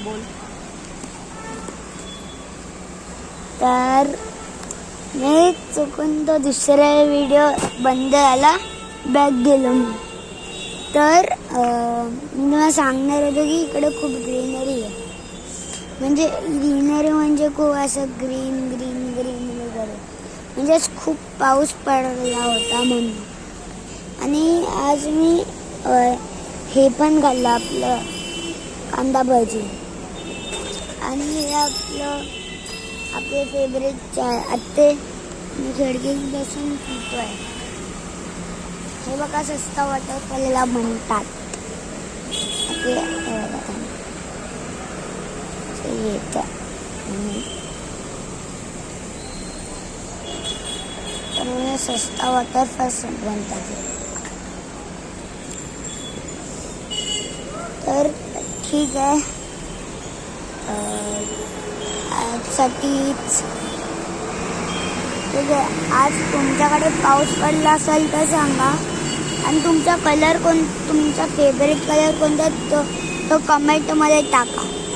बोल. तर मी चुकून तो दुसरा व्हिडिओ बंद झाला, बॅक गेलो मी. तर मी तुम्हाला सांगणार होतो की इकडे खूप ग्रीनरी आहे. म्हणजे ग्रीनरी म्हणजे खूप असं ग्रीन ग्रीन ग्रीन वगैरे, म्हणजेच खूप पाऊस पडला होता म्हणून. आणि आज मी हे पण खाल्लं, आपलं कांदा भजी. आणि हे आपले फेवरेट चाय. आत्ते मी खिडकीत बसून पितोय. हे बघा सस्ता वॉटरफॉलला म्हणतात. येत सस्ता वॉटरफॉल म्हणतात. तर ठीक आहे, आजसाठीच ठीक आहे. आज तुमच्याकडे पाऊस पडला असेल तर सांगा. आणि तुमचा फेवरेट कलर कोणता तो कमेंटमध्ये टाका.